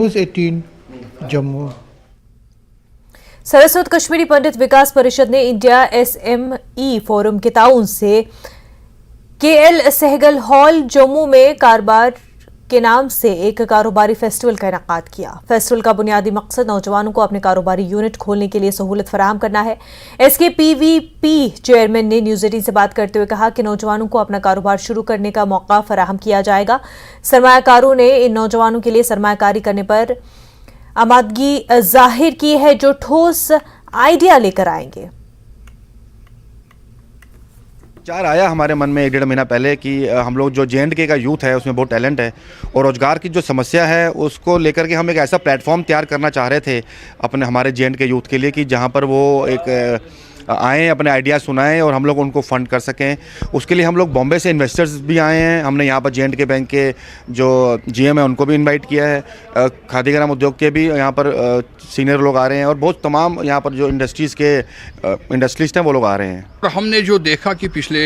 18 जम्मू। सरस्वत कश्मीरी पंडित विकास परिषद ने India SME forum के ताउन से KL सहगल हॉल जम्मू में कारोबार के नाम से एक कारोबारी फेस्टिवल का इनेकाद किया। फेस्टिवल का बुनियादी मकसद नौजवानों को अपने कारोबारी यूनिट खोलने के लिए सहूलत फराहम करना है। SKPVP चेयरमैन ने न्यूज 18 से बात करते हुए कहा कि नौजवानों को अपना कारोबार शुरू करने का मौका फराहम किया जाएगा। सरमायाकारों ने इन नौजवानों के लिए सरमायाकारी करने पर आमादगी जाहिर की है, जो ठोस आइडिया लेकर आएंगे। विचार आया हमारे मन में 1-1.5 महीना पहले कि हम लोग जो J&K का यूथ है उसमें बहुत टैलेंट है और रोज़गार की जो समस्या है उसको लेकर के हम एक ऐसा प्लेटफॉर्म तैयार करना चाह रहे थे हमारे J&K यूथ के लिए कि जहां पर वो एक आएँ, अपने आइडिया सुनाएं और हम लोग उनको फंड कर सकें। उसके लिए हम लोग बॉम्बे से इन्वेस्टर्स भी आए हैं। हमने यहाँ पर J&K बैंक के जो GM है उनको भी इनवाइट किया है। खादी ग्राम उद्योग के भी यहाँ पर सीनियर लोग आ रहे हैं और बहुत तमाम यहाँ पर जो इंडस्ट्रीज़ के इंडस्ट्रिस्ट हैं वो लोग आ रहे हैं। हमने जो देखा कि पिछले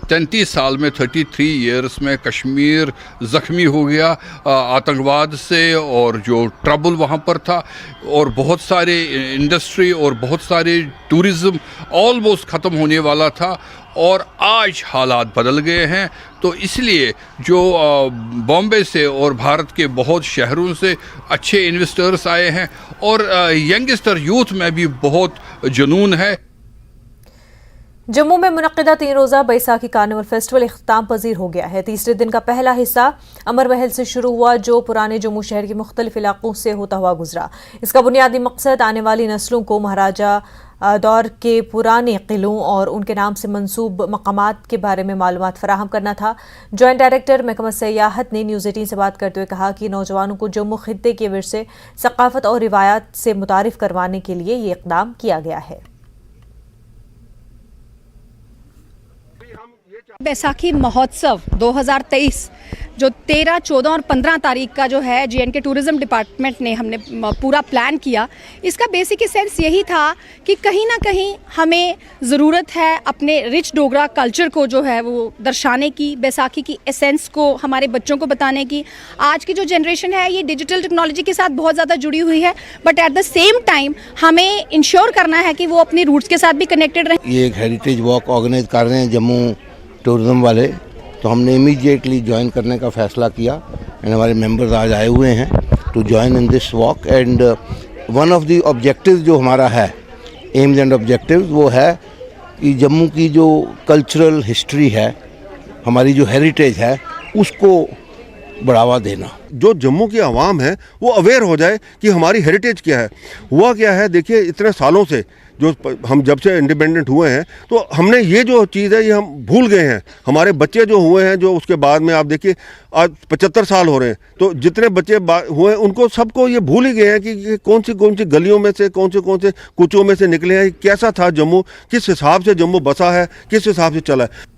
33 साल में 33 ईयर्स में कश्मीर ज़ख्मी हो गया आतंकवाद से और जो ट्रबल वहाँ पर था और बहुत सारे इंडस्ट्री और बहुत सारे टूरिज़्म ऑलमोस्ट ख़त्म होने वाला था और आज हालात बदल गए हैं। तो इसलिए जो बॉम्बे से और भारत के बहुत शहरों से अच्छे इन्वेस्टर्स आए हैं और यंगस्टर यूथ में भी बहुत जुनून है। जम्मू में मुनक्किदा 3 रोज़ा बैसाखी कार्निवल फेस्टिवल इख्तिताम पजीर हो गया है। तीसरे दिन का पहला हिस्सा अमर महल से शुरू हुआ, जो पुराने जम्मू शहर के मुख्तलिफ इलाकों से होता हुआ गुजरा। इसका बुनियादी मकसद आने वाली नस्लों को महाराजा दौर के पुराने किलों और उनके नाम से मंसूब मकामात के बारे में मालूमात फराहम करना था। जॉइंट डायरेक्टर महकमा सयाहत ने न्यूज़ 18 से बात करते हुए कहा कि नौजवानों को जम्मू खित्ते के विरसे, सकाफत और रिवायात से मुतारिफ करवाने के लिए ये इक़दाम किया गया है। बैसाखी महोत्सव 2023 जो 13, 14 और 15 तारीख का जो है J&K टूरिज़्म डिपार्टमेंट ने हमने पूरा प्लान किया। इसका बेसिक सेंस यही था कि कहीं ना कहीं हमें ज़रूरत है अपने रिच डोगरा कल्चर को जो है वो दर्शाने की, बैसाखी की एसेंस को हमारे बच्चों को बताने की। आज की जो जनरेशन है ये डिजिटल टेक्नोलॉजी के साथ बहुत ज़्यादा जुड़ी हुई है, but at the same time हमें इंश्योर करना है कि वो अपने रूट्स के साथ भी कनेक्टेड रहें। ये एक हेरिटेज वॉक ऑर्गेनाइज कर रहे हैं जम्मू टूरिज़्म वाले, तो हमने इमीडिएटली ज्वाइन करने का फ़ैसला किया एंड हमारे मेंबर्स आज आए हुए हैं to join in this walk. And one of the objectives जो हमारा है, एम्स एंड ऑब्जेक्टिव्स, वो है कि जम्मू की जो कल्चरल हिस्ट्री है, हमारी जो हेरिटेज है, उसको बढ़ावा देना। जो जम्मू की आवाम है वो अवेयर हो जाए कि हमारी हेरिटेज क्या है, हुआ क्या है। देखिए इतने सालों से जो हम जब से इंडिपेंडेंट हुए हैं तो हमने ये जो चीज़ है ये हम भूल गए हैं। हमारे बच्चे जो हुए हैं, जो उसके बाद में आप देखिए आज 75 साल हो रहे हैं, तो जितने बच्चे हुए उनको सबको ये भूल ही गए हैं कि कौन सी गलियों में से कौन से कूचों में से निकले हैं, कैसा था जम्मू, किस हिसाब से जम्मू बसा है, किस हिसाब से चला है।